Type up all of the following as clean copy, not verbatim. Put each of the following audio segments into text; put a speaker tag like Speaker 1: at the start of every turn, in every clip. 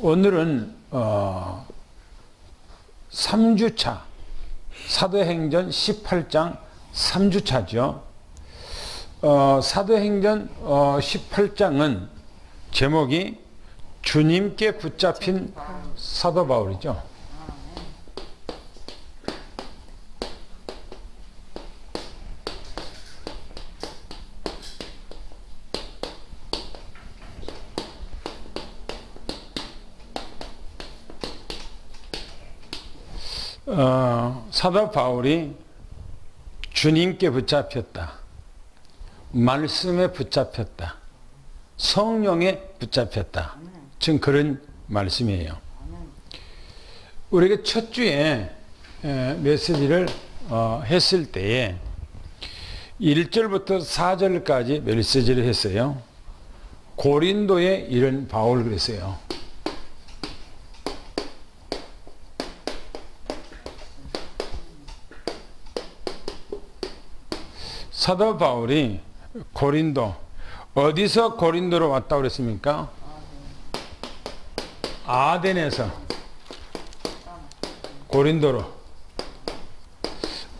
Speaker 1: 오늘은 3주차 사도행전 18장 3주차죠. 사도행전 18장은 제목이 주님께 붙잡힌 사도 바울이죠. 사도 바울이 주님께 붙잡혔다. 말씀에 붙잡혔다. 성령에 붙잡혔다. 지금 그런 말씀이에요. 우리가 첫 주에 메시지를 했을 때에 1절부터 4절까지 메시지를 했어요. 고린도에 이른 바울 그랬어요. 사도 바울이 고린도, 어디서 고린도로 왔다고 그랬습니까? 아덴에서 고린도로.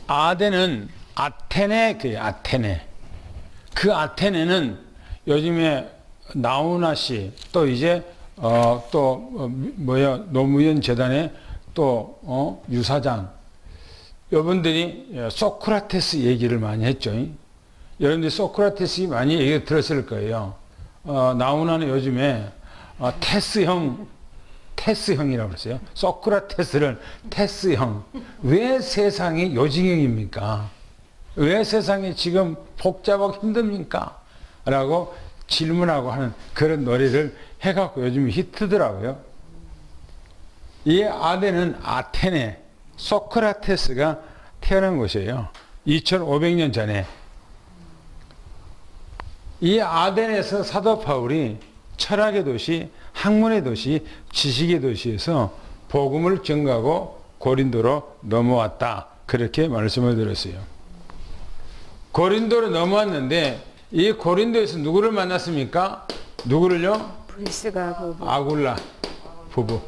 Speaker 1: 아덴은 아테네, 아테네. 그 아테네는 요즘에 나훈아 씨, 또 이제 노무현 재단의 또 유사장, 여러분들이 소크라테스 얘기를 많이 했죠. 여러분들이 소크라테스 많이 얘기 들었을 거예요. 나훈아는 요즘에 테스형이라고 그랬어요. 소크라테스를 테스형. 왜 세상이 요지경입니까? 왜 세상이 지금 복잡하고 힘듭니까? 라고 질문하고 하는 그런 노래를 해갖고 요즘 히트더라고요. 이 아덴은 아테네, 소크라테스가 태어난 곳이에요. 2500년 전에. 이 아덴에서 사도 바울이 철학의 도시, 학문의 도시, 지식의 도시에서 복음을 전가하고 고린도로 넘어왔다. 그렇게 말씀을 드렸어요. 고린도로 넘어왔는데 이 고린도에서 누구를 만났습니까? 누구를요?
Speaker 2: 브리스가 부부.
Speaker 1: 아굴라 부부.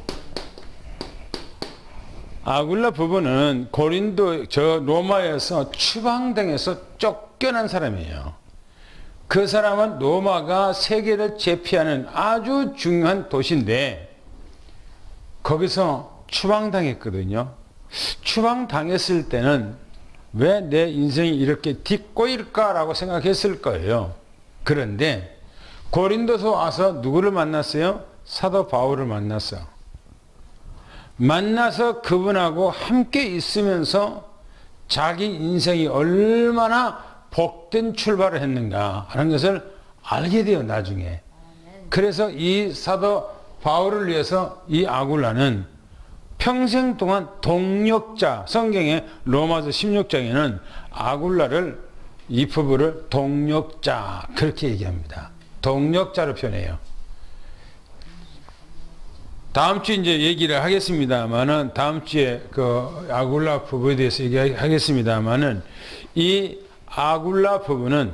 Speaker 1: 아굴라 부부는 고린도 로마에서 추방당해서 쫓겨난 사람이에요. 그 사람은 로마가 세계를 제패하는 아주 중요한 도시인데 거기서 추방당했거든요. 추방당했을 때는 왜 내 인생이 이렇게 뒷꼬일까라고 생각했을 거예요. 그런데 고린도서 와서 누구를 만났어요? 사도 바울을 만났어. 만나서 그분하고 함께 있으면서 자기 인생이 얼마나 복된 출발을 했는가 하는 것을 알게 돼요, 나중에. 그래서 이 사도 바울을 위해서 이 아굴라는 평생 동안 동력자, 성경의 로마서 16장에는 아굴라를, 이 부부를 동력자, 그렇게 얘기합니다. 동력자로 표현해요. 다음 주에 이제 얘기를 하겠습니다만은, 다음 주에 그 아굴라 부부에 대해서 얘기하겠습니다만은, 이 아굴라 부부는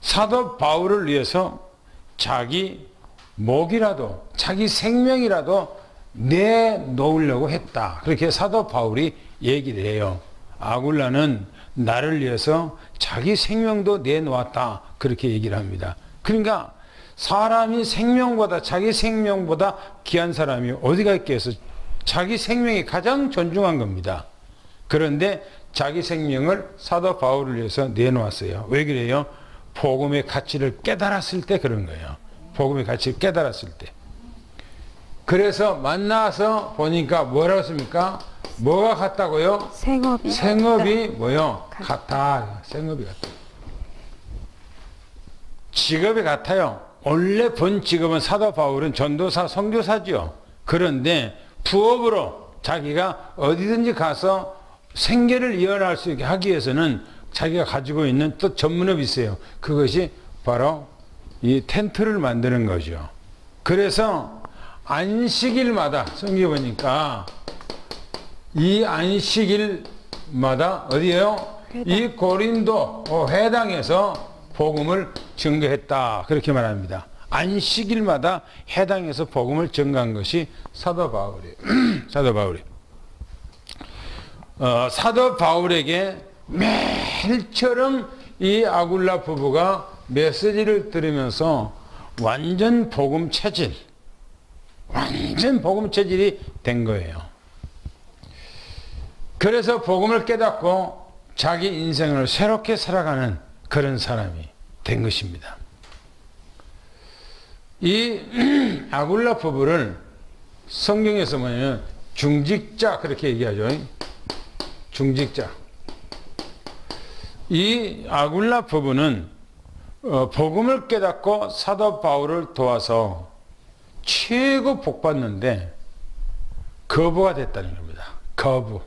Speaker 1: 사도 바울을 위해서 자기 목이라도, 자기 생명이라도 내놓으려고 했다. 그렇게 사도 바울이 얘기를 해요. 아굴라는 나를 위해서 자기 생명도 내놓았다. 그렇게 얘기를 합니다. 그러니까 사람이 생명보다, 자기 생명보다 귀한 사람이 어디가 있겠어? 자기 생명이 가장 존중한 겁니다. 그런데 자기 생명을 사도 바울을 위해서 내놓았어요. 왜 그래요? 복음의 가치를 깨달았을 때 그런 거예요. 복음의 가치를 깨달았을 때. 그래서 만나서 보니까 뭐라고 했습니까? 뭐가 같다고요?
Speaker 2: 생업이.
Speaker 1: 생업이 뭐요? 같다. 생업이 같다. 직업이 같아요. 원래 본 직업은 사도 바울은 전도사, 선교사죠. 그런데 부업으로 자기가 어디든지 가서 생계를 이어날 수 있게 하기 위해서는 자기가 가지고 있는 또 전문업이 있어요. 그것이 바로 이 텐트를 만드는 거죠. 그래서 안식일마다 성경에 보니까 이 안식일마다 어디에요? 이 고린도 회당에서 복음을 증거했다. 그렇게 말합니다. 안식일마다 해당해서 복음을 전가한 것이 사도 바울이에요. 사도 바울이. 사도 바울에게 매일처럼 이 아굴라 부부가 메시지를 들으면서 완전 복음 체질이 된 거예요. 그래서 복음을 깨닫고 자기 인생을 새롭게 살아가는 그런 사람이 된 것입니다. 이 아굴라 부부를 성경에서 뭐냐면 중직자 그렇게 얘기하죠. 중직자. 이 아굴라 부부는 복음을 깨닫고 사도 바울을 도와서 최고 복받는데 거부가 됐다는 겁니다. 거부.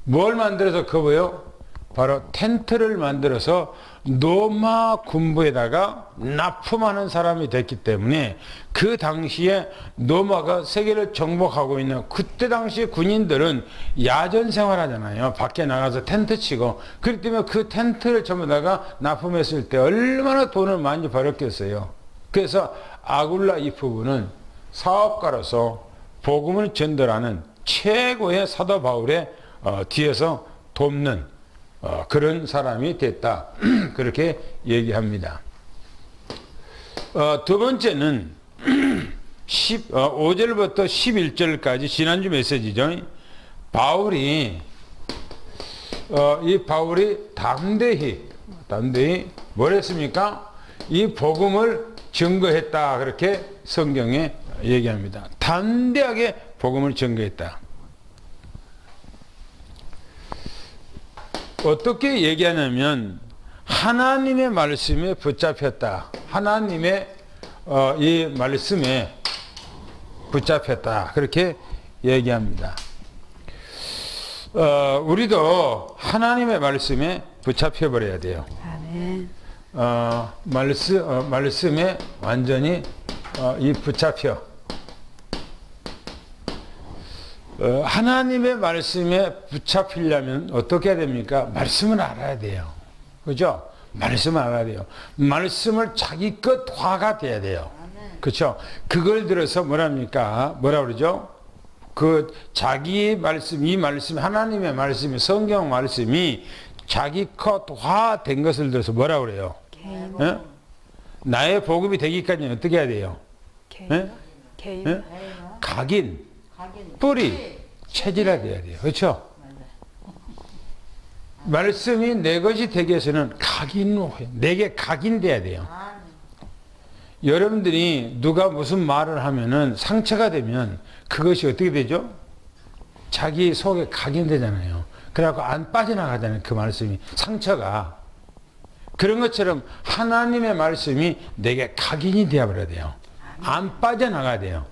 Speaker 1: 뭘 만들어서 거부요? 바로 텐트를 만들어서 로마 군부에다가 납품하는 사람이 됐기 때문에 그 당시에 로마가 세계를 정복하고 있는 그때 당시 군인들은 야전 생활하잖아요. 밖에 나가서 텐트 치고. 그렇기 때문에 그 텐트를 전부 다가 납품했을 때 얼마나 돈을 많이 벌었겠어요. 그래서 아굴라 이 부부는 사업가로서 복음을 전달하는 최고의 사도 바울의 뒤에서 돕는 그런 사람이 됐다. 그렇게 얘기합니다. 두 번째는 5절부터 11절까지 지난주 메시지죠. 바울이 담대히 뭘 했습니까? 이 복음을 증거했다. 그렇게 성경에 얘기합니다. 담대하게 복음을 증거했다. 어떻게 얘기하냐면 하나님의 말씀에 붙잡혔다. 하나님의 이 말씀에 붙잡혔다. 그렇게 얘기합니다. 우리도 하나님의 말씀에 붙잡혀 버려야 돼요. 아멘. 말씀에 완전히 붙잡혀. 하나님의 말씀에 붙잡히려면 어떻게 해야 됩니까? 말씀을 알아야 돼요. 그죠? 말씀을 알아야 돼요. 말씀을 자기 것화가 돼야 돼요. 그렇죠? 그걸 들어서 뭐랍니까? 뭐라 그러죠? 그 자기의 말씀, 이 말씀, 하나님의 말씀이, 성경 말씀이 자기 것화 된 것을 들어서 뭐라 그래요? 예? 나의 복음이 되기까지는 어떻게 해야 돼요? 예? 예? 각인. 뿌리, 체질화 돼야 돼요. 그렇죠? 말씀이 내 것이 되기 위해서는 내게 각인돼야 돼요. 여러분들이 누가 무슨 말을 하면은 상처가 되면 그것이 어떻게 되죠? 자기 속에 각인되잖아요. 그래갖고 안 빠져나가잖아요. 그 말씀이. 상처가. 그런 것처럼 하나님의 말씀이 내게 각인이 되어버려야 돼요. 안 빠져나가야 돼요.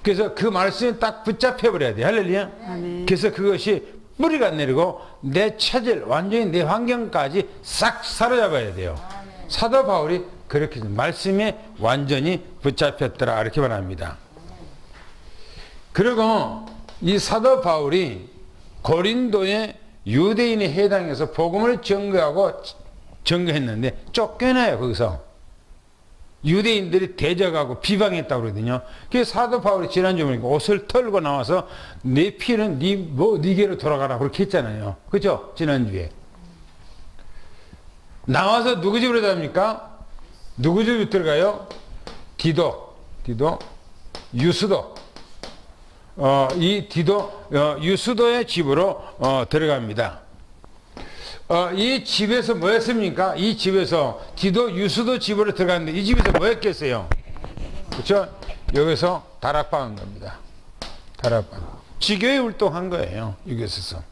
Speaker 1: 그래서 그 말씀에 딱 붙잡혀 버려야 돼. 할렐루야. 아멘. 그래서 그것이 뿌리가 내리고 내 체질, 완전히 내 환경까지 싹 사로잡아야 돼요. 아멘. 사도 바울이 그렇게 말씀에 완전히 붙잡혔더라. 이렇게 말합니다. 그리고 이 사도 바울이 고린도의 유대인의 회당에서 복음을 증거했는데 쫓겨나요. 거기서. 유대인들이 대적하고 비방했다고 그러거든요. 그래서 사도 바울이 지난주에 보니까 옷을 털고 나와서 내 피는 네게로 돌아가라 그렇게 했잖아요. 그죠? 지난주에. 나와서 누구 집으로 갑니까? 누구 집으로 들어가요? 디도, 유스도. 이 디도, 유스도의 집으로 들어갑니다. 이 집에서 뭐 했습니까? 이 집에서 디도 유스도 집으로 들어갔는데 이 집에서 뭐 했겠어요? 그렇죠? 여기서 다락방한 겁니다. 다락방. 지교회 활동한 거예요. 여기서.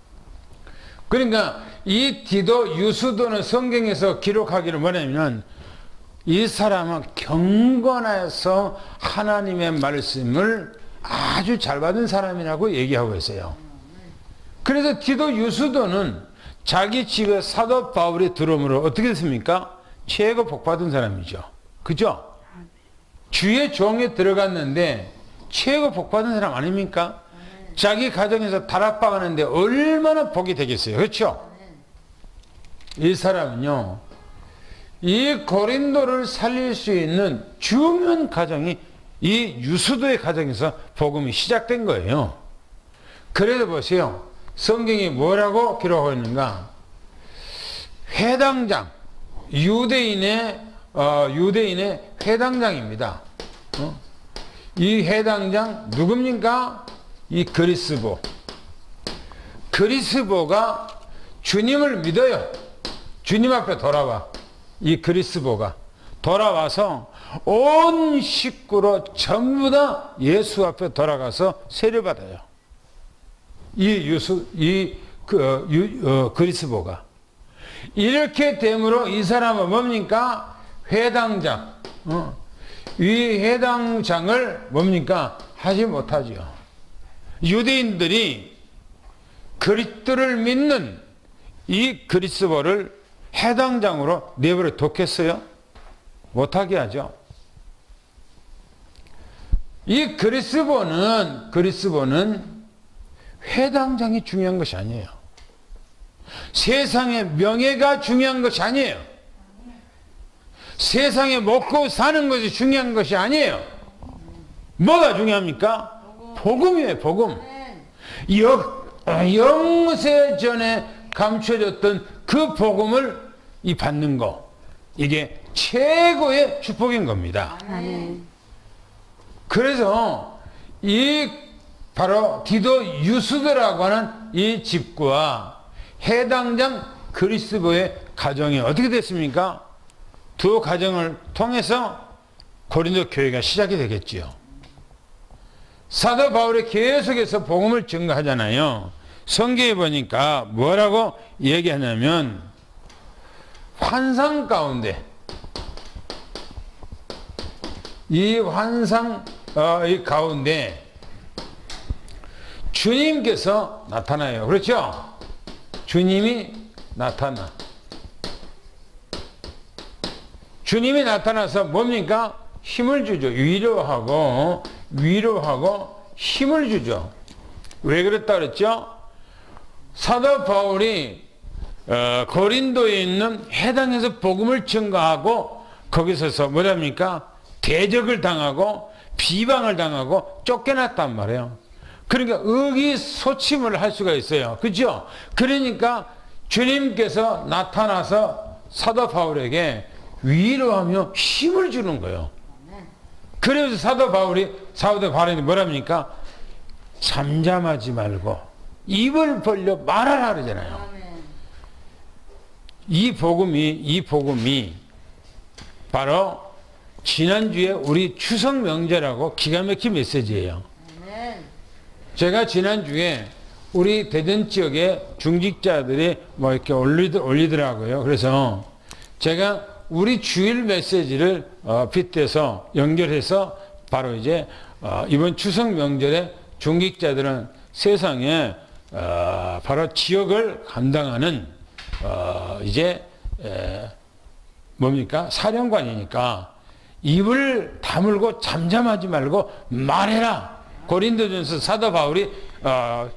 Speaker 1: 그러니까 이 디도 유스도는 성경에서 기록하기를 뭐냐면 이 사람은 경건해서 하나님의 말씀을 아주 잘 받은 사람이라고 얘기하고 있어요. 그래서 디도 유스도는 자기 집에 사도 바울이 들어오므로 어떻게 됐습니까? 최고 복받은 사람이죠. 그죠? 주의 종에 들어갔는데 최고 복받은 사람 아닙니까? 자기 가정에서 다락방 하는데 얼마나 복이 되겠어요. 그렇죠? 이 사람은요, 이 고린도를 살릴 수 있는 중요한 과정이 이 유수도의 과정에서 복음이 시작된 거예요. 그래도 보세요. 성경이 뭐라고 기록하고 있는가? 회당장, 유대인의 회당장입니다. 이 회당장 누굽니까? 이 그리스보. 그리스보가 주님을 믿어요. 주님 앞에 돌아와. 이 그리스보가 돌아와서 온 식구로 전부 다 예수 앞에 돌아가서 세례받아요. 그리스보가. 이렇게 됨으로 이 사람은 뭡니까? 회당장. 이 회당장을 뭡니까? 하지 못하죠. 유대인들이 그리스도를 믿는 이 그리스도를 회당장으로 내버려 뒀겠어요? 못하게 하죠. 이 그리스도는 회당장이 중요한 것이 아니에요. 세상의 명예가 중요한 것이 아니에요. 세상에 먹고 사는 것이 중요한 것이 아니에요. 뭐가 중요합니까? 복음이에요, 복음. 영세 전에 감춰졌던 그 복음을 받는 거. 이게 최고의 축복인 겁니다. 그래서 바로 디도 유수도라고 하는 이 집과 해당장 그리스도의 가정이 어떻게 됐습니까? 두 가정을 통해서 고린도 교회가 시작이 되겠지요. 사도 바울이 계속해서 복음을 증거하잖아요. 성경에 보니까 뭐라고 얘기하냐면 환상 가운데 이 가운데 주님께서 나타나요. 그렇죠? 주님이 나타나. 주님이 나타나서 뭡니까? 힘을 주죠. 위로하고 힘을 주죠. 왜 그랬다 그랬죠? 사도 바울이 고린도에 있는 회당에서 복음을 증거하고 거기서서 뭐랍니까? 대적을 당하고 비방을 당하고 쫓겨났단 말이에요. 그러니까 의기소침을 할 수가 있어요. 그죠? 그러니까 주님께서 나타나서 사도 바울에게 위로하며 힘을 주는 거예요. 그래서 사도 바울이 뭐랍니까? 잠잠하지 말고 입을 벌려 말하라 그러잖아요. 이 복음이 바로 지난주에 우리 추석 명절하고 기가 막힌 메시지예요. 제가 지난주에 우리 대전 지역의 중직자들이 이렇게 올리더라고요. 그래서 제가 우리 주일 메시지를 빗대서 연결해서 바로 이제 이번 추석 명절에 중직자들은 세상에 바로 지역을 감당하는 뭡니까? 사령관이니까 입을 다물고 잠잠하지 말고 말해라. 고린도전서 사도 바울이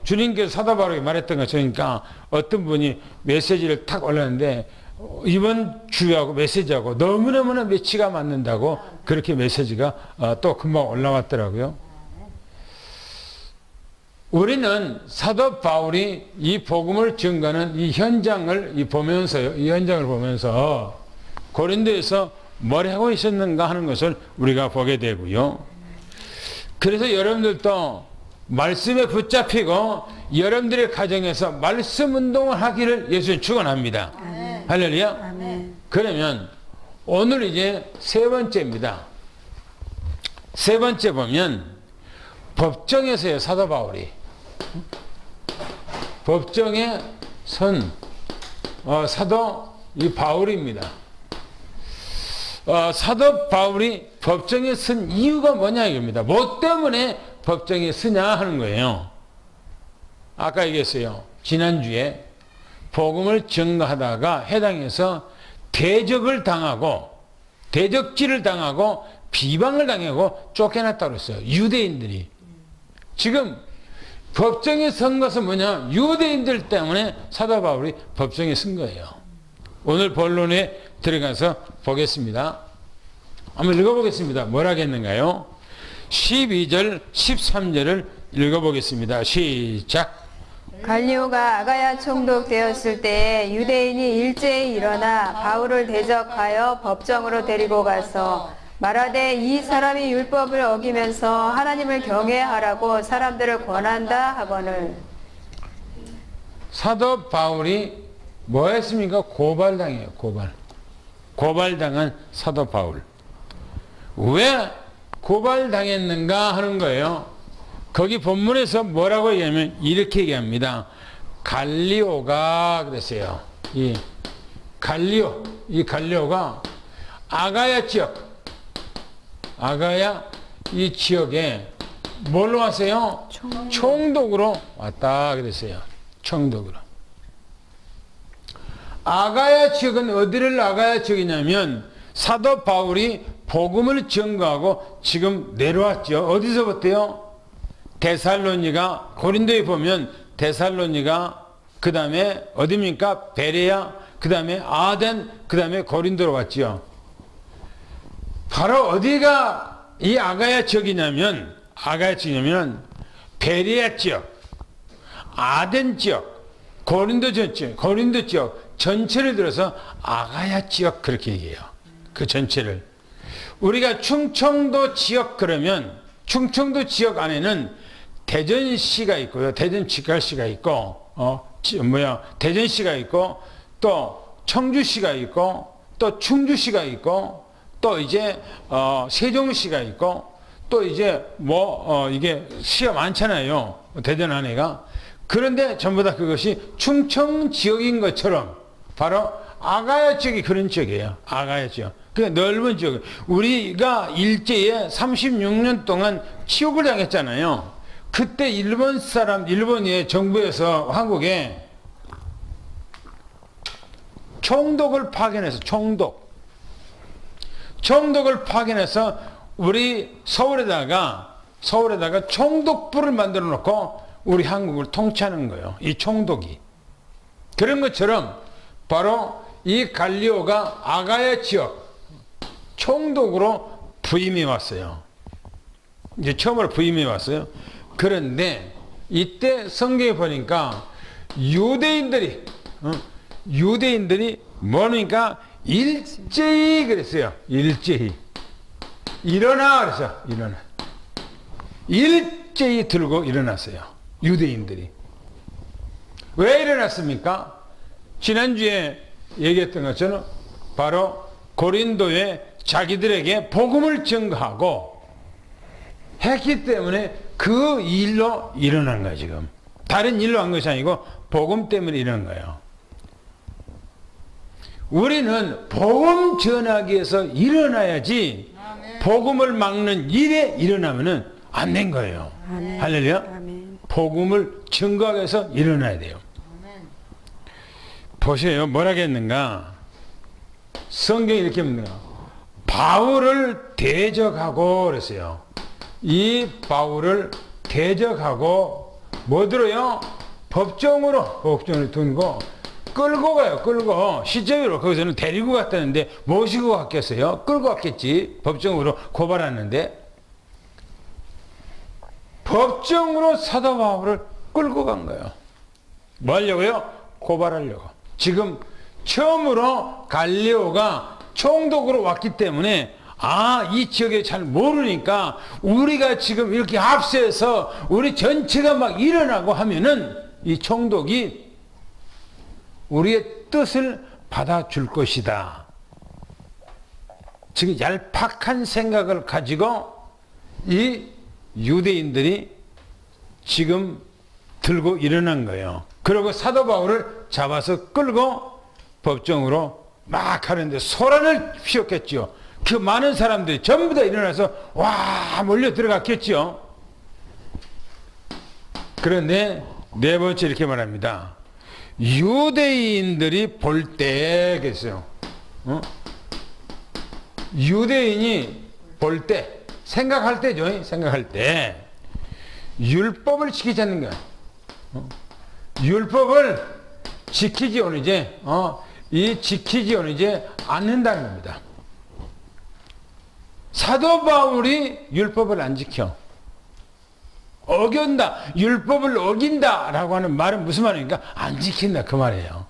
Speaker 1: 주님께서 사도 바울에게 말했던 것이니까 어떤 분이 메시지를 탁 올렸는데 이번 주하고 메시지하고 너무너무나 매치가 맞는다고 그렇게 메시지가 또 금방 올라왔더라고요. 우리는 사도 바울이 이 복음을 증거하는 이 현장을 보면서 고린도에서 뭘 하고 있었는가 하는 것을 우리가 보게 되고요. 그래서 여러분들도 말씀에 붙잡히고 여러분들의 가정에서 말씀 운동을 하기를 예수님 축원합니다. 할렐루야. 그러면 오늘 이제 세 번째입니다. 세 번째 보면 법정에서요. 사도 바울이 법정에 선 사도 바울입니다. 사도 바울이 법정에 선 이유가 뭐냐 이겁니다. 뭐 때문에 법정에 서냐 하는 거예요. 아까 얘기했어요. 지난주에 복음을 증거하다가 해당해서 대적을 당하고 대적질을 당하고 비방을 당하고 쫓겨났다고 했어요. 유대인들이. 지금 법정에 선 것은 뭐냐? 유대인들 때문에 사도 바울이 법정에 선 거예요. 오늘 본론의 들어가서 보겠습니다. 한번 읽어보겠습니다. 뭐라 했는가요? 12절, 13절을 읽어보겠습니다. 시작.
Speaker 2: 갈리오가 아가야 총독되었을 때 유대인이 일제히 일어나 바울을 대적하여 법정으로 데리고 가서 말하되 이 사람이 율법을 어기면서 하나님을 경외하라고 사람들을 권한다 하거늘.
Speaker 1: 사도 바울이 뭐 했습니까? 고발당해요. 고발당한 사도 바울. 왜 고발당했는가 하는 거예요. 거기 본문에서 뭐라고 얘기하면 이렇게 얘기합니다. 갈리오가 그랬어요. 이 갈리오가 아가야 이 지역에 뭘로 왔어요? 총독으로 왔다 그랬어요. 총독으로. 아가야 지역은 어디를 아가야 지역이냐면 사도 바울이 복음을 전거하고 지금 내려왔죠. 어디서부터요? 데살로니가, 고린도에 보면 데살로니가, 그 다음에 어디입니까? 베레야, 그 다음에 아덴, 그 다음에 고린도로 왔죠. 바로 어디가 이 아가야 지역이냐면 베레야 지역, 아덴 지역, 고린도 지역 전체를 들어서 아가야 지역 그렇게 얘기해요. 그 전체를. 우리가 충청도 지역 그러면 충청도 지역 안에는 대전시가 있고요. 대전직갈시가 있고, 대전시가 있고, 또 청주시가 있고, 또 충주시가 있고, 또 이제, 세종시가 있고, 또 이제 이게 시가 많잖아요. 대전 안에가. 그런데 전부 다 그것이 충청 지역인 것처럼 바로 아가야 지역이 그런 지역이에요. 아가야 지역. 그 넓은 지역. 우리가 일제에 36년 동안 치욕을 당했잖아요. 그때 일본의 정부에서 한국에 총독을 파견해서 총독을 파견해서 우리 서울에다가 총독부를 만들어 놓고 우리 한국을 통치하는 거예요. 이 총독이. 그런 것처럼 바로 이 갈리오가 아가야 지역 총독으로 부임해 왔어요. 이제 처음으로 부임해 왔어요. 그런데 이때 성경에 보니까 유대인들이 뭐니까 일제히 그랬어요. 일제히 일어나 그랬어. 일제히 들고 일어났어요. 유대인들이. 왜 일어났습니까? 지난주에 얘기했던 것처럼 바로 고린도에 자기들에게 복음을 전거하고 했기 때문에 그 일로 일어난 거예요. 지금 다른 일로 한 것이 아니고 복음 때문에 일어난 거예요. 우리는 복음 전하기 위해서 일어나야지 복음을 막는 일에 일어나면 안 된 거예요. 할렐루야. 복음을 증거하기 위해서 일어나야 돼요. 보세요. 뭐라 했는가? 성경이 이렇게 합니다. 바울을 대적하고 그랬어요. 이 바울을 대적하고 뭐 들어요? 법정으로 두고 끌고 가요. 실제로 거기서는 데리고 갔다는데 모시고 갔겠어요? 끌고 갔겠지. 법정으로 고발하는데 법정으로 사도 바울을 끌고 간 거예요. 뭐 하려고요? 고발하려고. 지금 처음으로 갈리오가 총독으로 왔기 때문에 이 지역에 잘 모르니까 우리가 지금 이렇게 합세해서 우리 전체가 막 일어나고 하면은 이 총독이 우리의 뜻을 받아줄 것이다. 지금 얄팍한 생각을 가지고 이 유대인들이 지금 들고 일어난 거예요. 그리고 사도 바울을 잡아서 끌고 법정으로 막 하는데 소란을 피웠겠죠. 그 많은 사람들이 전부 다 일어나서 와 몰려 들어갔겠죠. 그런데 네 번째 이렇게 말합니다. 유대인들이 볼 때 그랬어요. 유대인이 볼 때 생각할 때죠. 생각할 때 율법을 지키지 않는 거야. 율법을 지키지 않으지. 이 지키지 않으지 않는다는 겁니다. 사도 바울이 율법을 안 지켜. 어긴다, 율법을 어긴다 라고 하는 말은 무슨 말입니까? 안 지킨다 그 말이에요.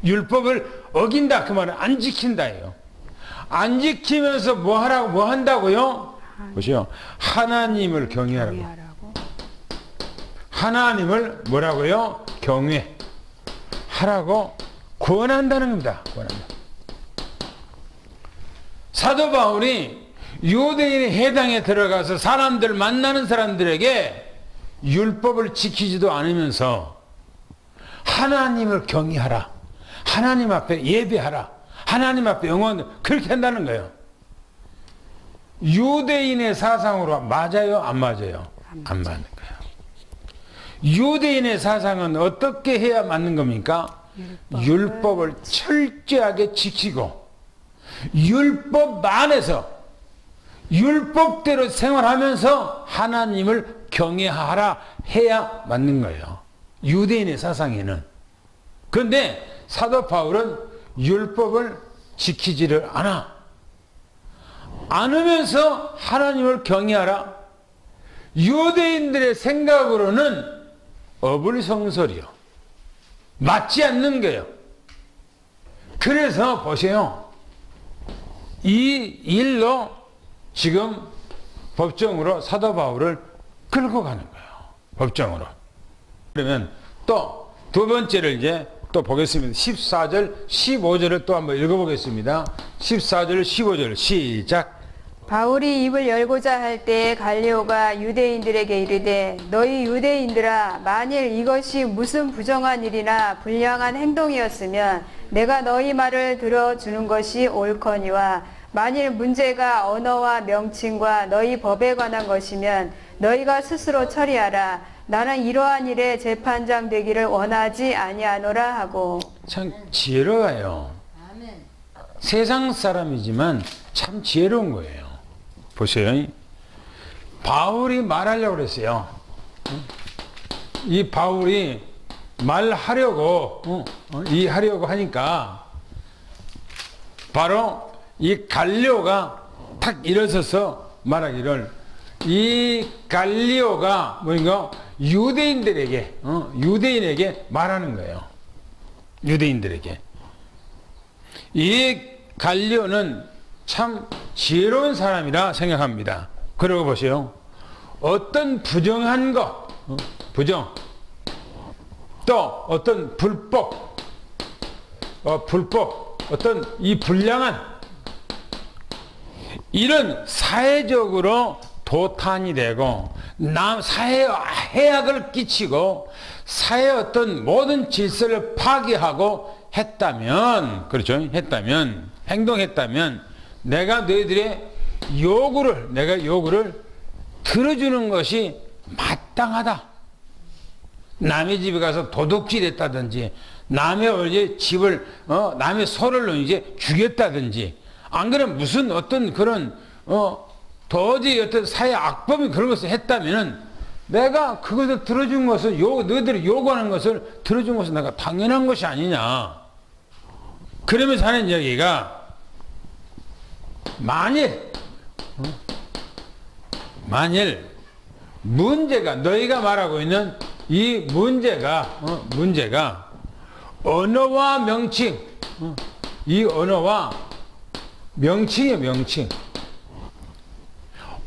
Speaker 1: 율법을 어긴다 그 말은 안 지킨다예요. 안 지키면서 뭐 하라고, 뭐 한다고요? 보시오. 하나님을 경외하라고. 하나님을 뭐라고요? 경외하라고 권한다는 겁니다. 권한다. 사도 바울이 유대인의 회당에 들어가서 사람들 만나는 사람들에게 율법을 지키지도 않으면서 하나님을 경외하라. 하나님 앞에 예배하라. 하나님 앞에 영원 그렇게 한다는 거예요. 유대인의 사상으로 맞아요? 안 맞아요? 안 맞는 거예요. 유대인의 사상은 어떻게 해야 맞는 겁니까? 율법을 철저하게 지키고 율법 안에서 율법대로 생활하면서 하나님을 경외하라 해야 맞는 거예요. 유대인의 사상에는. 그런데 사도 바울은 율법을 지키지를 않으면서 하나님을 경외하라. 유대인들의 생각으로는 어불성설이요. 맞지 않는 거예요. 그래서 보세요. 이 일로 지금 법정으로 사도 바울을 끌고 가는 거예요. 법정으로. 그러면 또 두 번째를 이제 또 보겠습니다. 14절, 15절을 또 한번 읽어보겠습니다. 14절, 15절 시작.
Speaker 2: 바울이 입을 열고자 할 때 갈리오가 유대인들에게 이르되 너희 유대인들아 만일 이것이 무슨 부정한 일이나 불량한 행동이었으면 내가 너희 말을 들어주는 것이 옳거니와 만일 문제가 언어와 명칭과 너희 법에 관한 것이면 너희가 스스로 처리하라. 나는 이러한 일에 재판장 되기를 원하지 아니하노라 하고.
Speaker 1: 참 지혜로워요. 세상 사람이지만 참 지혜로운 거예요. 보세요. 바울이 말하려고 그랬어요. 이 바울이 말하려고 하려고 하니까 바로 이 갈리오가 탁 일어서서 말하기를, 이 갈리오가 뭐인가 유대인에게 말하는 거예요. 유대인들에게. 이 갈리오는 참 지혜로운 사람이라 생각합니다. 그러고 보세요. 어떤 부정한 것, 부정, 또 어떤 불법, 어떤 이 불량한 이런 사회적으로 도탄이 되고 사회에 해악을 끼치고 사회의 어떤 모든 질서를 파괴하고 했다면, 그렇죠? 행동했다면 내가 너희들의 요구를 들어주는 것이 마땅하다. 남의 집에 가서 도둑질 했다든지, 남의 집을, 남의 소를 이제 죽였다든지, 안 그러면 무슨 어떤 그런, 도저히 어떤 사회 악범이 그런 것을 했다면은 내가 그것을 들어준 것을, 너희들이 요구하는 것을 들어준 것은 내가 당연한 것이 아니냐. 그러면서 하는 이야기가, 만일 문제가, 너희가 말하고 있는 이 문제가 언어와 명칭, 이 언어와 명칭이에요, 명칭.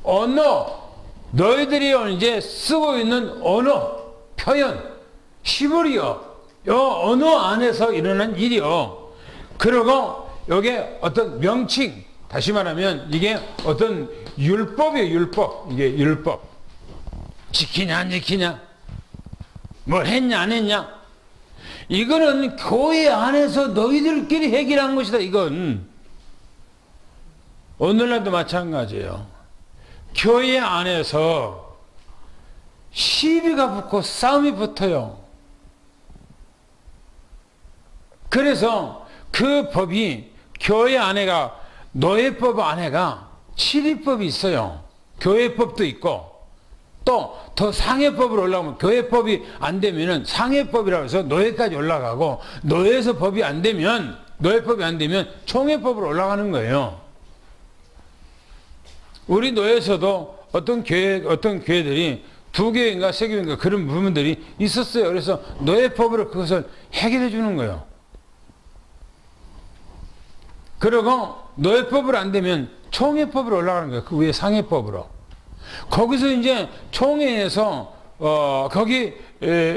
Speaker 1: 언어, 너희들이 이제 쓰고 있는 언어, 표현, 히브리어, 이 언어 안에서 일어난 일이요. 그리고 요게 어떤 명칭, 다시 말하면 이게 어떤 율법이에요, 율법. 이게 율법. 지키냐, 안 지키냐? 뭘 했냐, 안 했냐? 이거는 교회 안에서 너희들끼리 해결한 것이다, 이건. 오늘날도 마찬가지예요. 교회 안에서 시비가 붙고 싸움이 붙어요. 그래서 그 법이, 교회 안에가, 노예법 안에가 칠의법이 있어요. 교회법도 있고, 또 더 상해법으로 올라가면, 교회법이 안 되면은 상해법이라고 해서 노예까지 올라가고, 노예에서 법이 안 되면 노예법이 안 되면 총회법으로 올라가는 거예요. 우리 노예에서도 어떤 교회들이 2교회인가 3교회인가 그런 부분들이 있었어요. 그래서 노예법으로 그것을 해결해 주는 거예요. 그리고 노예법으로 안 되면 총회법으로 올라가는 거예요. 그 위에 상회법으로. 거기서 이제 총회에서 거기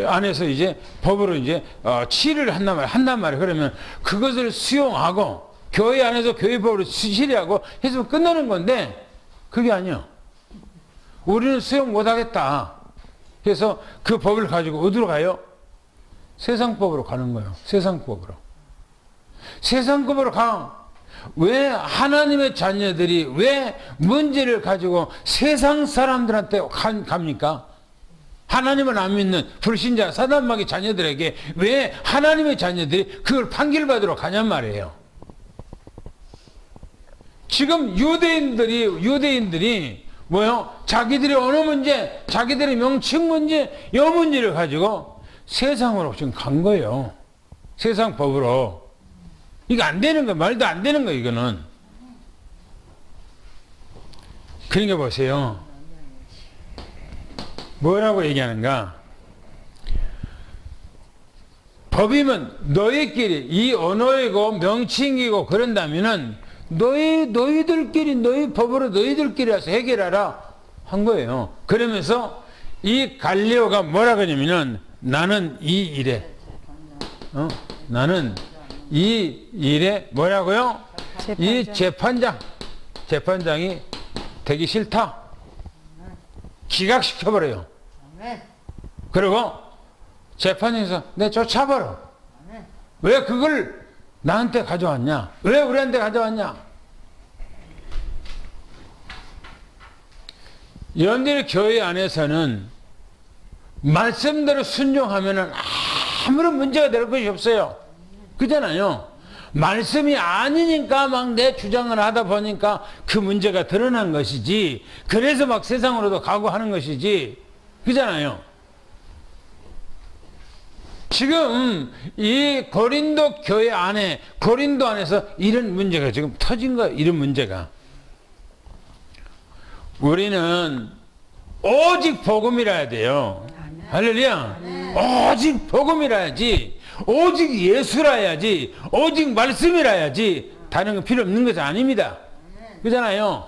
Speaker 1: 안에서 이제 법으로 이제 치를 한단 말이에요. 그러면 그것을 수용하고 교회 안에서 교회법으로 치리하고 해서 끝나는 건데 그게 아니야. 우리는 수용 못하겠다. 그래서 그 법을 가지고 어디로 가요? 세상법으로 가는 거예요. 세상법으로. 세상법으로 가. 왜 하나님의 자녀들이 왜 문제를 가지고 세상 사람들한테 갑니까? 하나님을 안 믿는 불신자 사단마귀 자녀들에게 왜 하나님의 자녀들이 그걸 판결받으러 가냔 말이에요. 지금 유대인들이 뭐요? 자기들의 언어 문제, 자기들의 명칭 문제, 이 문제를 가지고 세상으로 지금 간 거예요. 세상 법으로. 이거 안 되는 거예요. 말도 안 되는 거예요, 이거는. 그러니까 보세요. 뭐라고 얘기하는가? 법이면 너희끼리 이 언어이고 명칭이고 그런다면은 너희들끼리 너희 법으로 너희들끼리 와서 해결하라 한 거예요. 그러면서 이 갈리오가 뭐라 그러냐면은 나는 이 일에 나는 이 일에 뭐라고요? 이 재판장이 되기 싫다. 기각시켜버려요. 그리고 재판장에서 내 쫓아버려. 왜 그걸 나한테 가져왔냐? 왜 우리한테 가져왔냐? 연일 교회 안에서는 말씀대로 순종하면은 아무런 문제가 될 것이 없어요. 그잖아요. 말씀이 아니니까 막 내 주장을 하다 보니까 그 문제가 드러난 것이지. 그래서 막 세상으로도 가고 하는 것이지. 그잖아요. 지금 이 고린도 교회 안에 고린도 안에서 이런 문제가 지금 터진 거예요. 이런 문제가. 우리는 오직 복음이라야 돼요. 할렐루야. 오직 복음이라야지. 오직 예수라야지. 오직 말씀이라야지. 다른 건 필요 없는 것이 아닙니다. 그잖아요.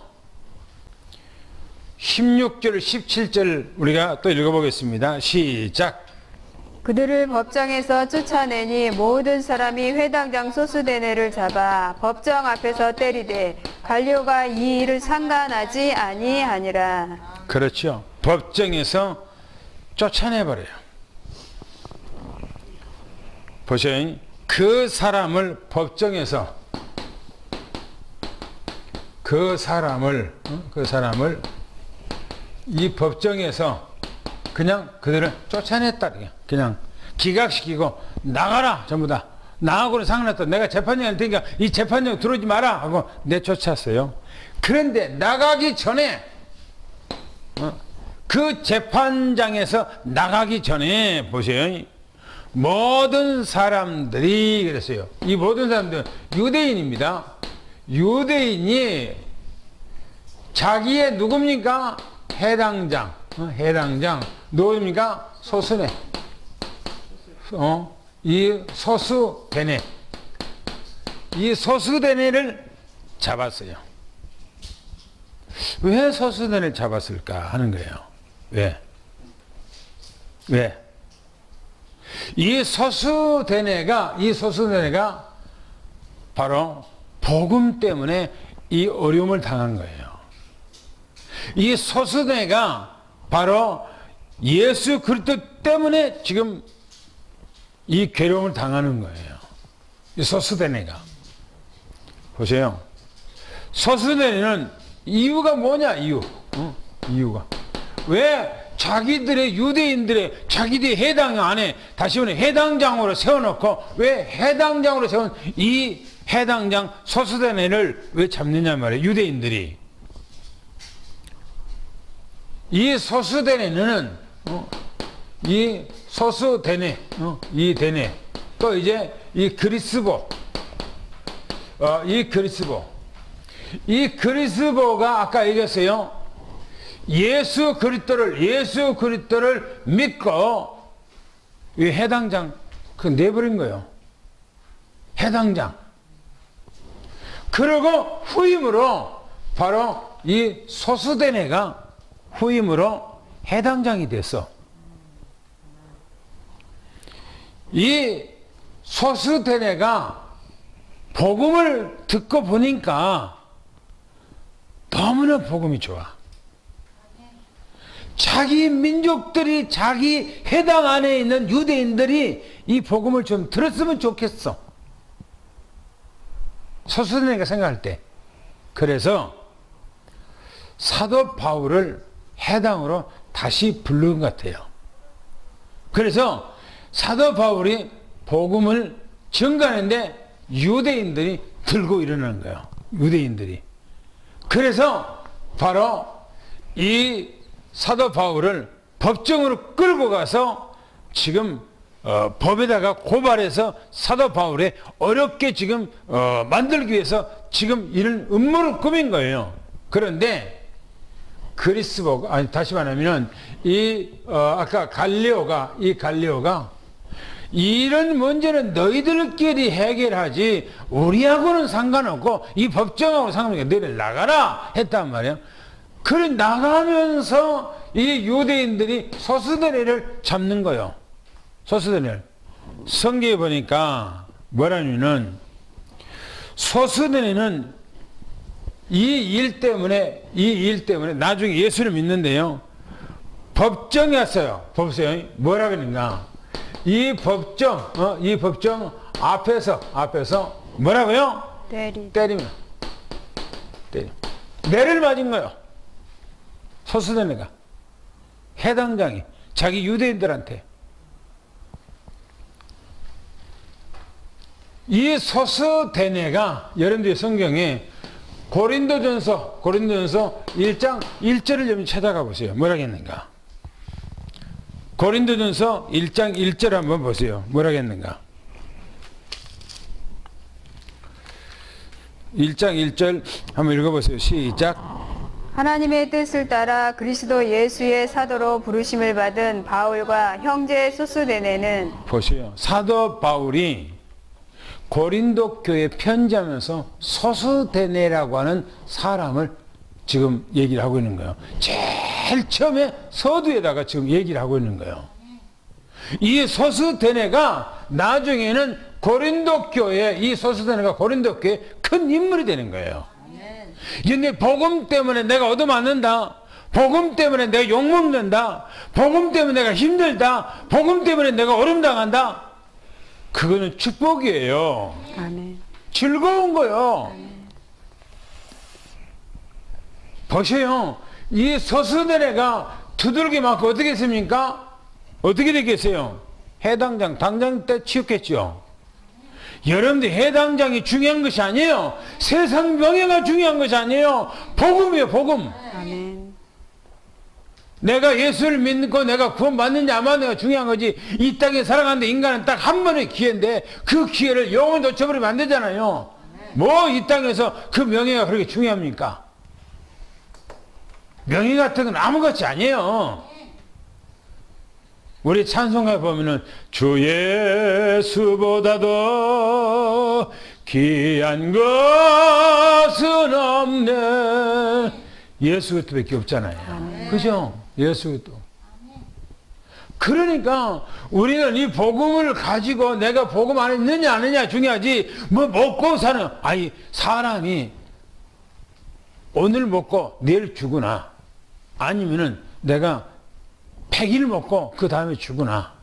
Speaker 1: 16절 17절 우리가 또 읽어보겠습니다. 시작.
Speaker 2: 그들을 법정에서 쫓아내니 모든 사람이 회당장 소수대네를 잡아 법정 앞에서 때리되 갈리오가 이 일을 상관하지 아니하니라.
Speaker 1: 그렇죠. 법정에서 쫓아내버려요. 보세요. 그 사람을 법정에서 그 사람을 이 법정에서 그냥 그들을 쫓아냈다. 그냥 기각시키고 나가라. 전부 다. 나하고는 상관없다. 내가 재판장이 할 테니까 이 재판장 들어오지 마라 하고 내쫓았어요. 그런데 나가기 전에 그 재판장에서 나가기 전에 보세요. 모든 사람들이 그랬어요. 이 모든 사람들은 유대인입니다. 유대인이 자기의 누굽니까? 해당장. 누굽니까? 소수네. 이 소수대네. 이 소수대네를 잡았어요. 왜 소수대네를 잡았을까 하는 거예요. 왜? 이 소수대네가 바로 복음 때문에 이 어려움을 당한 거예요. 이 소수대네가 바로 예수 그리스도 때문에 지금 이 괴로움을 당하는 거예요. 이 소수대네가. 보세요. 소수대네는 이유가 뭐냐? 이유가. 왜 자기들의 유대인들의 자기들의 해당 안에 다시 말해 해당장으로 세워놓고 왜 해당장으로 세운 이 해당장 소수대네를 왜 잡느냐 말이에요. 유대인들이. 이 소수대네는 이 소수대네 이 대네 또 이제 이 그리스보 이 그리스도가 아까 얘기했어요. 예수 그리스도를 믿고 이 해당장 그 내버린 거예요. 해당장. 그리고 후임으로 바로 이 소수된 애가 후임으로 해당장이 됐어. 이 소수된 애가 복음을 듣고 보니까 너무나 복음이 좋아. 자기 민족들이 자기 해당 안에 있는 유대인들이 이 복음을 좀 들었으면 좋겠어. 소수된 애가 생각할 때. 그래서 사도 바울을 해당으로 다시 부른 것 같아요. 그래서 사도 바울이 복음을 증거하는데 유대인들이 들고 일어나는 거예요. 유대인들이. 그래서 바로 이 사도 바울을 법정으로 끌고 가서 지금 법에다가 고발해서 사도 바울에 어렵게 지금 만들기 위해서 지금 이런 음모를 꾸민 거예요. 그런데 그리스도가 아니 다시 말하면 아까 갈리오가 이런 문제는 너희들끼리 해결하지 우리하고는 상관없고 이 법정하고 상관없으니까 너희들 나가라 했단 말이에요. 그래 나가면서 이 유대인들이 소수된 애를 잡는 거예요. 소수된 애를. 성경에 보니까 뭐라냐면 소수된 애는 이 일 때문에 나중에 예수를 믿는데요. 법정에 왔어요. 보세요. 뭐라 그러는가. 이 법정 앞에서 뭐라고요? 때리면. 매를 맞은 거예요. 소수된 애가. 해당장이. 자기 유대인들한테. 이 소수된 애가 여러분들의 성경에 고린도전서 1장 1절을 좀 찾아가 보세요. 뭐라고 했는가? 고린도전서 1장 1절 한번 보세요. 뭐라고 했는가? 1장 1절 한번 읽어보세요. 시작.
Speaker 2: 하나님의 뜻을 따라 그리스도 예수의 사도로 부르심을 받은 바울과 형제 소수대네는
Speaker 1: 보세요. 사도 바울이 고린도 교회 편지하면서 소수대네라고 하는 사람을 지금 얘기를 하고 있는 거예요. 제일 처음에 서두에다가 지금 얘기를 하고 있는 거예요. 이 소수대네가 나중에는 고린도 교회, 이 소수대네가 고린도 교회 큰 인물이 되는 거예요. 근데 복음 때문에 내가 얻어맞는다. 복음 때문에 내가 욕먹는다. 복음 때문에 내가 힘들다. 복음 때문에 내가 어려움당한다. 그거는 축복이에요.
Speaker 2: 아멘.
Speaker 1: 즐거운 거요. 보세요. 이 소수된 애가 두들기 맞고 어떻게 했습니까? 어떻게 되겠어요? 해당장, 당장 때 치웠겠죠. 여러분들 해당장이 중요한 것이 아니에요. 세상 명예가 중요한 것이 아니에요. 복음이에요, 복음.
Speaker 2: 아멘.
Speaker 1: 내가 예수를 믿고 내가 구원받는지 안 받는지가 중요한 거지. 이 땅에 살아가는데 인간은 딱 한 번의 기회인데 그 기회를 영원히 놓쳐버리면 안 되잖아요. 뭐 이 땅에서 그 명예가 그렇게 중요합니까? 명예 같은 건 아무것이 아니에요. 우리 찬송가에 보면은 주 예수보다도 귀한 것은 없네. 예수밖에 없잖아요. 그죠? 예수도. 그러니까 우리는 이 복음을 가지고 내가 복음 안에 있느냐 안 있느냐 중요하지. 뭐 먹고 사는 아니 사람이 오늘 먹고 내일 죽으나 아니면은 내가 100일 먹고 그 다음에 죽으나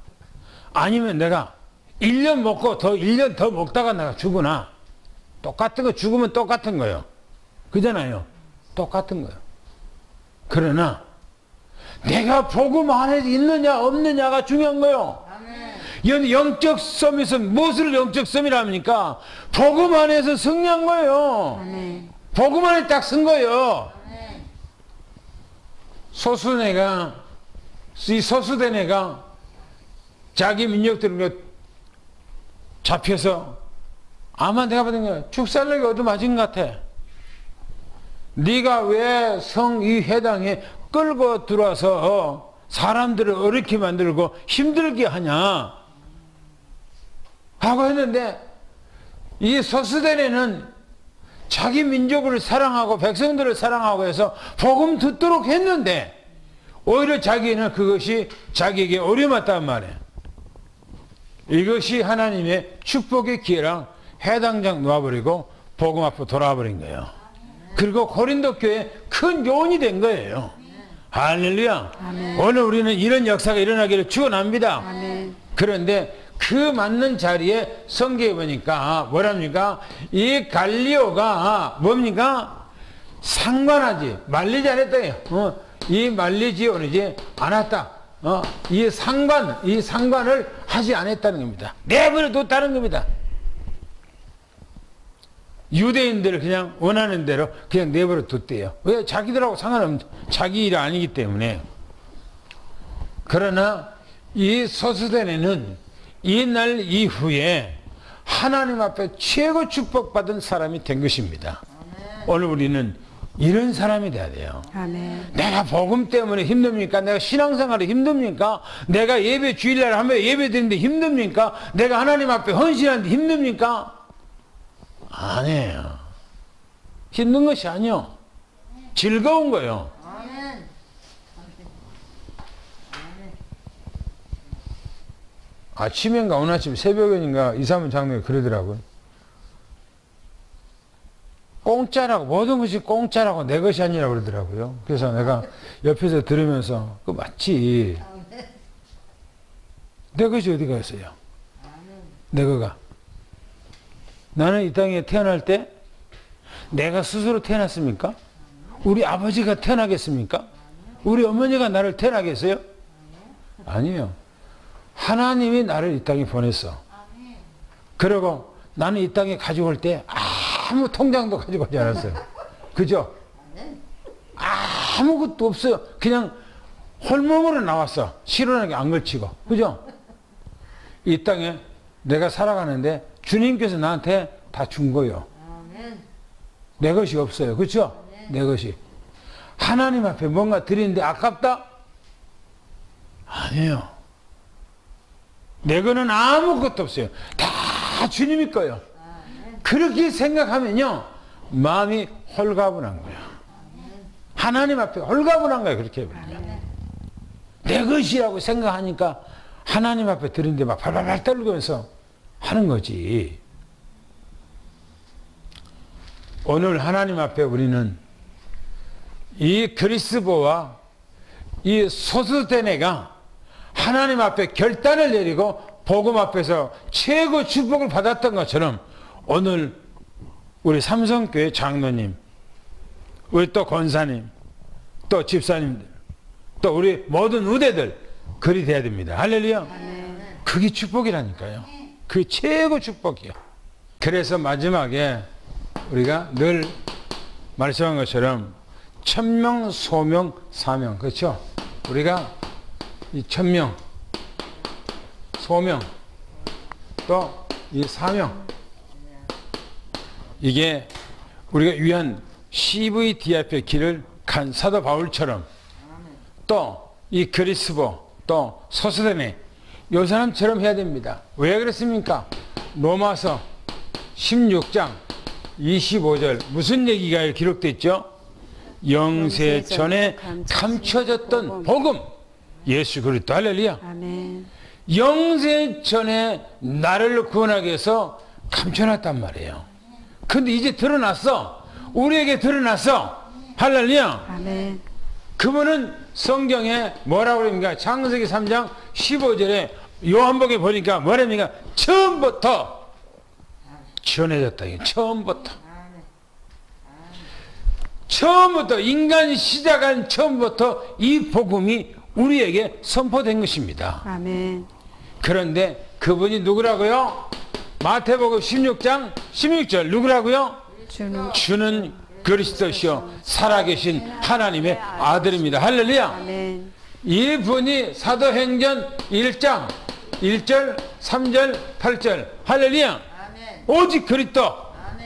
Speaker 1: 아니면 내가 1년 먹고 1년 더 먹다가 내가 죽으나 똑같은 거 죽으면 똑같은 거예요. 그잖아요. 똑같은 거예요. 그러나 내가 복음 안에 있느냐 없느냐가 중요한 거예요. 영적 섬에서 무엇을 영적 섬이라 합니까? 복음 안에서 승리한 거예요.
Speaker 2: 아멘.
Speaker 1: 복음 안에 딱 쓴 거예요. 이 소수된 애가 자기 민족들과 잡혀서 아마 내가 받은 거야. 축살력이 얻어맞은 것 같아. 네가 왜 성 이 회당에 끌고 들어와서 사람들을 어렵게 만들고 힘들게 하냐 하고 했는데, 이 소스데네는 자기 민족을 사랑하고 백성들을 사랑하고 해서 복음 듣도록 했는데, 오히려 자기는 그것이 자기에게 어려웠단 말이에요. 이것이 하나님의 축복의 기회랑 해당장 놓아버리고 복음 앞으로 돌아와 버린 거예요. 그리고 고린도 교회에 큰 요인이 된 거예요. 할렐루야.
Speaker 2: 아멘.
Speaker 1: 오늘 우리는 이런 역사가 일어나기를 축원합니다.
Speaker 2: 아멘.
Speaker 1: 그런데 그 맞는 자리에 성경에 보니까 뭐랍니까? 이 갈리오가 뭡니까? 상관하지 말리지 않았다. 이 말리지 오르지 않았다. 이 상관을 하지 않았다는 겁니다. 내버려 뒀다는 겁니다. 유대인들을 그냥 원하는 대로 그냥 내버려 뒀대요. 왜? 자기들하고 상관없는, 자기 일이 아니기 때문에. 그러나 이 소스데네는 이날 이후에 하나님 앞에 최고 축복받은 사람이 된 것입니다. 오늘 우리는 이런 사람이 돼야 돼요.
Speaker 2: 아멘.
Speaker 1: 내가 복음 때문에 힘듭니까? 내가 신앙생활이 힘듭니까? 내가 예배 주일날 하면 예배 드리는데 힘듭니까? 내가 하나님 앞에 헌신하는데 힘듭니까? 아니에요. 힘든 것이 아니요. 즐거운 거요. 아침인가 오늘 아침 새벽인가 2, 3분 장로가 그러더라고요. 공짜라고, 모든 것이 공짜라고 내 것이 아니라고 그러더라고요. 그래서 내가 옆에서 들으면서 그거 맞지. 내 것이 어디 갔어요? 내 거가. 나는 이 땅에 태어날 때 내가 스스로 태어났습니까? 우리 아버지가 태어나겠습니까? 우리 어머니가 나를 태어나겠어요? 아니에요. 하나님이 나를 이 땅에 보냈어. 그리고 나는 이 땅에 가지고 올 때 아무 통장도 가지고 오지 않았어요. 그죠? 아무것도 없어요. 그냥 홀몸으로 나왔어. 시원하게 안 걸치고. 그죠? 이 땅에 내가 살아가는데 주님께서 나한테 다 준 거예요. 내 것이 없어요. 그렇죠? 내 것이. 하나님 앞에 뭔가 드리는데 아깝다? 아니에요. 내 거는 아무것도 없어요. 다 주님이 거예요. 그렇게 생각하면요, 마음이 홀가분한 거예요. 하나님 앞에 홀가분한 거예요. 그렇게 해버리면. 내 것이라고 생각하니까 하나님 앞에 드리는데 막 발발발 떨면서 하는 거지. 오늘 하나님 앞에 우리는 이 그리스도와 이 소스데네가 하나님 앞에 결단을 내리고 복음 앞에서 최고 축복을 받았던 것처럼, 오늘 우리 삼성교회 장로님, 우리 또 권사님, 또 집사님들, 또 우리 모든 우대들 그리 돼야 됩니다. 할렐루야. 그게 축복이라니까요. 그게 최고 축복이요. 그래서 마지막에 우리가 늘 말씀한 것처럼 천명, 소명, 사명. 그렇죠? 우리가 이 천명, 소명, 또 이 사명, 이게 우리가 위한 CVDIP의 길을 간 사도 바울처럼, 또 이 그리스도, 또 소스데네, 요 사람처럼 해야 됩니다. 왜 그랬습니까? 로마서 16장 25절 무슨 얘기가 기록되어 있죠? 영세전에 감춰졌던 복음, 예수 그리스도. 할렐루야.
Speaker 2: 아멘.
Speaker 1: 영세전에 나를 구원하기 위해서 감춰놨단 말이에요. 근데 이제 드러났어. 우리에게 드러났어. 할렐루야.
Speaker 2: 아멘.
Speaker 1: 그분은 성경에 뭐라고 그럽니까? 창세기 3장 15절에 요한복음에 보니까 뭐랍니까? 처음부터 전해졌다. 처음부터 인간이 시작한 처음부터 이 복음이 우리에게 선포된 것입니다.
Speaker 2: 아멘.
Speaker 1: 그런데 그분이 누구라고요? 마태복음 16장 16절 누구라고요? 주는 그리스도시요 살아계신 하나님의 아들입니다. 할렐루야.
Speaker 2: 아멘.
Speaker 1: 이분이 사도행전 1장 1절 3절 8절 할렐루야. 오직 그리스도,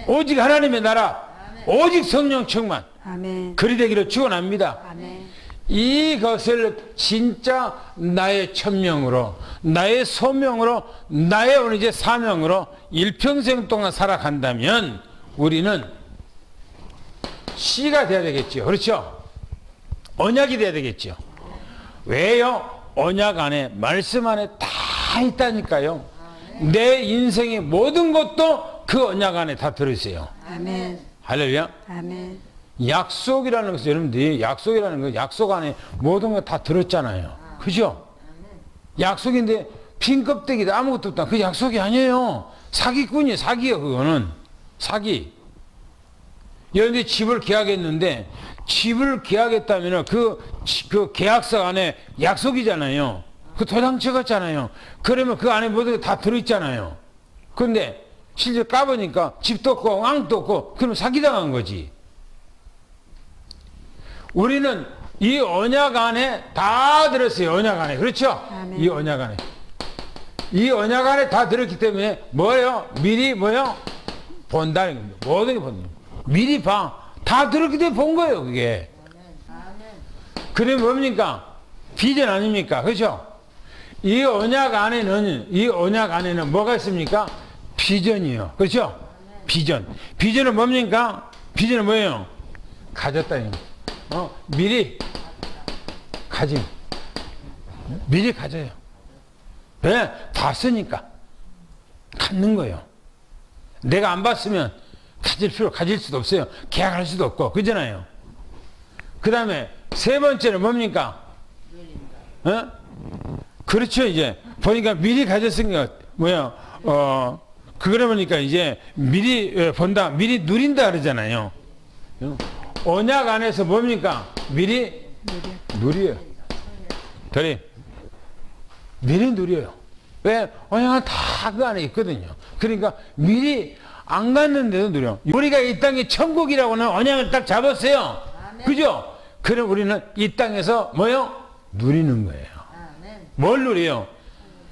Speaker 1: 오직 하나님의 나라, 오직 성령 충만.
Speaker 2: 아멘.
Speaker 1: 그리 되기를 축원합니다.
Speaker 2: 아멘.
Speaker 1: 이것을 진짜 나의 천명으로, 나의 소명으로, 나의 오늘 이제 사명으로 일평생 동안 살아간다면 우리는 씨가 돼야 되겠죠. 그렇죠? 언약이 돼야 되겠죠. 왜요? 언약 안에, 말씀 안에 다 있다니까요. 내 인생의 모든 것도 그 언약 안에 다 들어있어요.
Speaker 2: 아멘.
Speaker 1: 할렐루야.
Speaker 2: 아멘.
Speaker 1: 약속이라는 것은 여러분들이 약속이라는 건 약속 안에 모든 거 다 들었잖아요. 그죠? 약속인데 빈 껍데기도 아무것도 없다. 그 약속이 아니에요. 사기꾼이에요. 사기예요. 그거는 사기. 여러분들이 집을 계약했는데 집을 계약했다면 그 계약서 안에 약속이잖아요. 그 도장 찍었잖아요. 그러면 그 안에 모든 게 다 들어있잖아요. 근데 실제 까보니까 집도 없고 왕도 없고 그러면 사기당한 거지. 우리는 이 언약 안에 다 들었어요. 언약 안에. 그렇죠?
Speaker 2: 아멘.
Speaker 1: 이 언약 안에. 이 언약 안에 다 들었기 때문에 뭐예요? 미리 뭐예요? 본다는 겁니다. 모든 게 본다. 미리 봐. 다 들었기 때문에 본 거예요. 그게. 그래 뭡니까? 비전 아닙니까? 그렇죠? 이 언약 안에는 뭐가 있습니까? 비전이요. 그렇죠? 비전. 비전은 뭡니까? 비전은 뭐예요? 가졌다는 거. 미리 가짐. 미리 가져요. 왜? 봤으니까. 갖는 거예요. 내가 안 봤으면 가질 수도 없어요. 계약할 수도 없고. 그잖아요. 그 다음에 세 번째는 뭡니까? 그렇죠. 이제 보니까 미리 가졌으니까 뭐야? 그거를 보니까 이제 미리 본다, 미리 누린다 그러잖아요. 언약 안에서 뭡니까? 미리 누려요. 미리 누려요. 왜? 언약은 다 그 안에 있거든요. 그러니까 미리 안 갔는데도 누려. 우리가 이 땅이 천국이라고는 언약을 딱 잡았어요. 그죠? 그럼 우리는 이 땅에서 뭐요? 누리는 거예요. 뭘 누려요?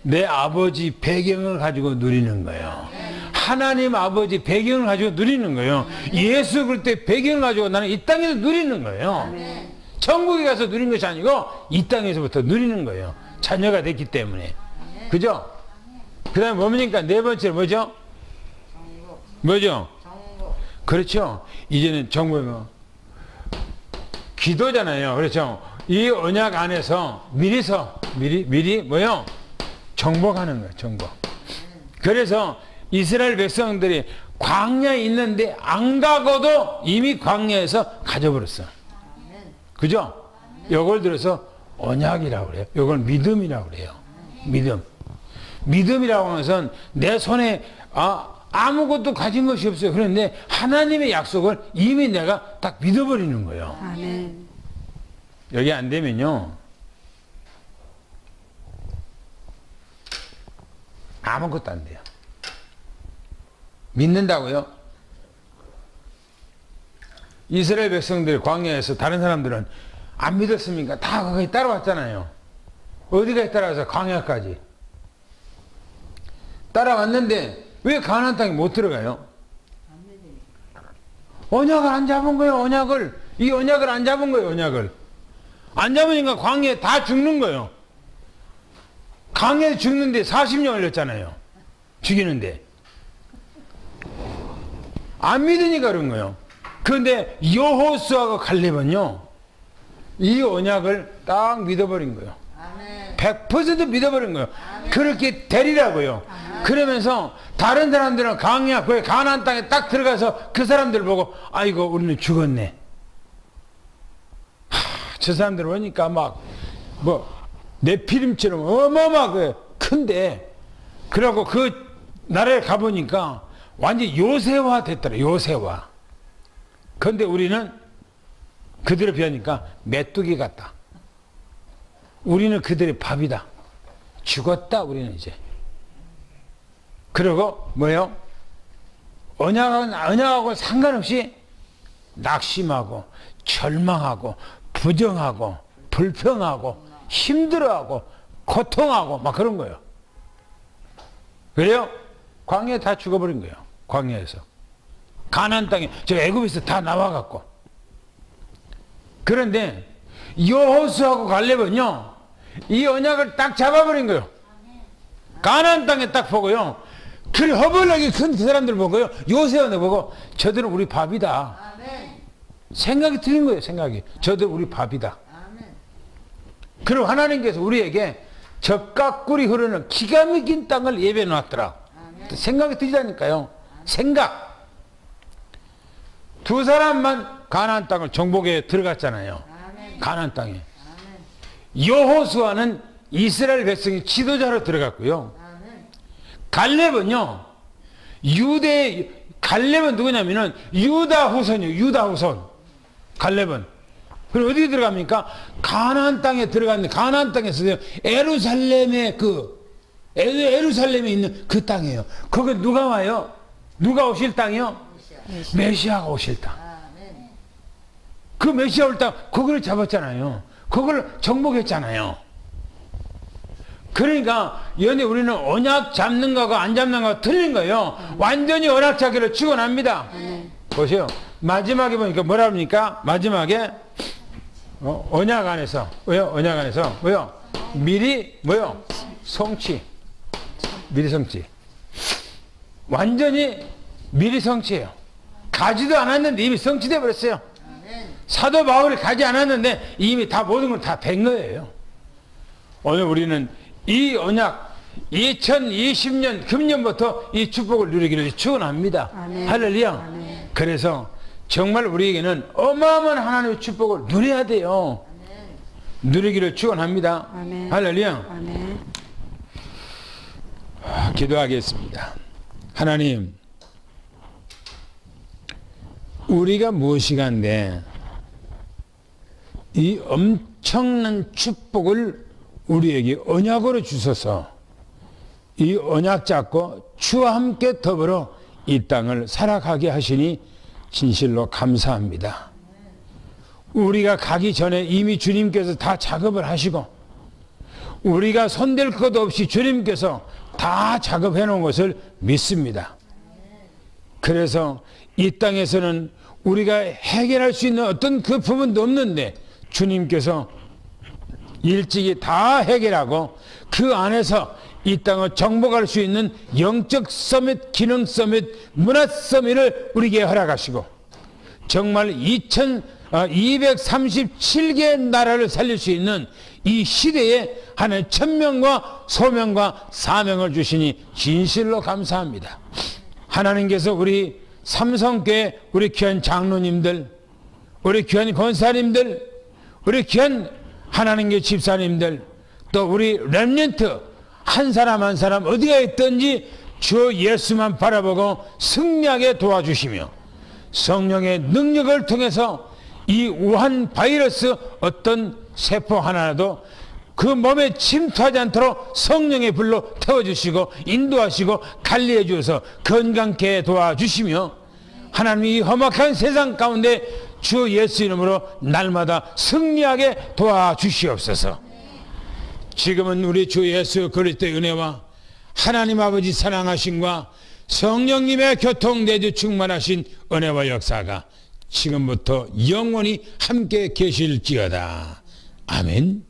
Speaker 1: 내 아버지 배경을 가지고 누리는 거예요. 하나님 아버지 배경을 가지고 누리는 거예요. 예수 그리스도의 배경을 가지고 나는 이 땅에서 누리는 거예요. 천국에 가서 누리는 것이 아니고 이 땅에서부터 누리는 거예요. 자녀가 됐기 때문에. 그죠? 그 다음에 뭡니까? 네 번째는 뭐죠? 뭐죠? 그렇죠. 이제는 정보가 기도잖아요. 그렇죠. 이 언약 안에서 미리 뭐요? 정복하는 거예요. 정복. 그래서 이스라엘 백성들이 광야에 있는데 안 가고도 이미 광야에서 가져버렸어. 그죠? 이걸 들어서 언약이라고 그래요. 이걸 믿음이라고 그래요. 믿음이라고 하는 것은 내 손에 아무것도 가진 것이 없어요. 그런데 하나님의 약속을 이미 내가 딱 믿어버리는 거예요.
Speaker 2: 아멘.
Speaker 1: 여기 안 되면요. 아무것도 안 돼요. 믿는다고요? 이스라엘 백성들 광야에서 다른 사람들은 안 믿었습니까? 다 거기 따라왔잖아요. 어디까지 따라와서? 광야까지. 따라왔는데 왜 가나안 땅에 못 들어가요? 언약을 안 잡은 거예요. 언약을. 이 언약을 안 잡은 거예요. 언약을. 안 잡으니까 광야에 다 죽는 거예요. 광야에 죽는데 40년 걸렸잖아요. 죽이는데. 안 믿으니까 그런 거예요. 그런데 여호수아가 갈렙은요, 이 언약을 딱 믿어버린 거예요. 100% 믿어버린 거예요. 그렇게 되리라고요. 그러면서 다른 사람들은 거기 가나안 땅에 딱 들어가서 그 사람들 보고 아이고 우리는 죽었네. 저 사람들 보니까 막 네피림처럼 어마어마하게 큰데, 그러고 그 나라에 가보니까 완전 요새화 됐더라. 요새화. 그런데 우리는 그들에 비하니까 메뚜기 같다. 우리는 그들의 밥이다. 죽었다 우리는 이제. 그리고 뭐요? 언약하고 상관없이 낙심하고 절망하고 부정하고 불평하고 힘들어하고 고통하고 막 그런 거예요. 그래요? 광야에 다 죽어버린 거예요. 광야에서. 가나안 땅에 저 애굽에서 다 나와갖고. 그런데 여호수아하고 갈렙은요 이 언약을 딱 잡아버린 거예요. 가나안 땅에 딱 보고요. 그 허벌나게 큰 그 사람들 보고요. 요새원을 보고 저들은 우리 밥이다. 생각이 틀린 거예요. 생각이. 저들 우리 밥이다. 그리고 하나님께서 우리에게 젖과 꿀이 흐르는 기가 막힌 땅을 예배해 놨더라. 생각이 들리다니까요. 생각. 두 사람만 가나안 땅을 정복에 들어갔잖아요. 가나안 땅에. 여호수아는 이스라엘 백성의 지도자로 들어갔고요. 갈렙은요. 갈렙은 누구냐면은 유다 후손이에요. 유다 후손. 갈렙은. 그럼 어디 들어갑니까? 가나안 땅에 들어갔는데 가나안 땅에서 예루살렘에 예루살렘에 있는 그 땅이에요. 거기 누가 와요? 누가 오실 땅이요? 메시아가 오실 땅. 그 메시아 올 땅 그걸 잡았잖아요. 그걸 정복했잖아요. 그러니까 연애 우리는 언약 잡는 거가 안 잡는 거가 틀린 거예요. 완전히 언약 잡기를 축원합니다. 보세요. 마지막에 보니까 뭐라 합니까? 마지막에 언약 안에서 왜요? 언약 안에서 왜요? 미리 뭐요? 성취. 미리 성취. 완전히 미리 성취예요. 가지도 않았는데 이미 성취돼 버렸어요. 사도 바울이 가지 않았는데 이미 다 모든 걸 다 된 거예요. 오늘 우리는 이 언약 2020년 금년부터 이 축복을 누리기를 축원합니다. 할렐루야. 아멘. 그래서 정말 우리에게는 어마어마한 하나님의 축복을 누려야 돼요. 누리기를 축원합니다. 할렐루야. 아멘. 기도하겠습니다. 하나님, 우리가 무엇이간데 이 엄청난 축복을 우리에게 언약으로 주셔서 이 언약 잡고 주와 함께 더불어 이 땅을 살아가게 하시니 진실로 감사합니다. 우리가 가기 전에 이미 주님께서 다 작업을 하시고 우리가 손댈 것 없이 주님께서 다 작업해 놓은 것을 믿습니다. 그래서 이 땅에서는 우리가 해결할 수 있는 어떤 그 부분도 없는데 주님께서 일찍이 다 해결하고 그 안에서 이 땅을 정복할 수 있는 영적 서밋, 기능 서밋, 문화 서밋을 우리에게 허락하시고 정말 237개의 나라를 살릴 수 있는 이 시대에 하나의 천명과 소명과 사명을 주시니 진실로 감사합니다. 하나님께서 우리 삼성교회 우리 귀한 장로님들, 우리 귀한 권사님들, 우리 귀한 하나님의 집사님들, 또 우리 렘넌트 한 사람 한 사람 어디가 있든지 주 예수만 바라보고 승리하게 도와주시며 성령의 능력을 통해서 이 우한 바이러스 어떤 세포 하나라도 그 몸에 침투하지 않도록 성령의 불로 태워주시고 인도하시고 관리해 주셔서 건강케 도와주시며 하나님 이 험악한 세상 가운데 주 예수 이름으로 날마다 승리하게 도와주시옵소서. 지금은 우리 주 예수 그리스도의 은혜와 하나님 아버지 사랑하심과 성령님의 교통내주 충만하신 은혜와 역사가 지금부터 영원히 함께 계실지어다. 아멘.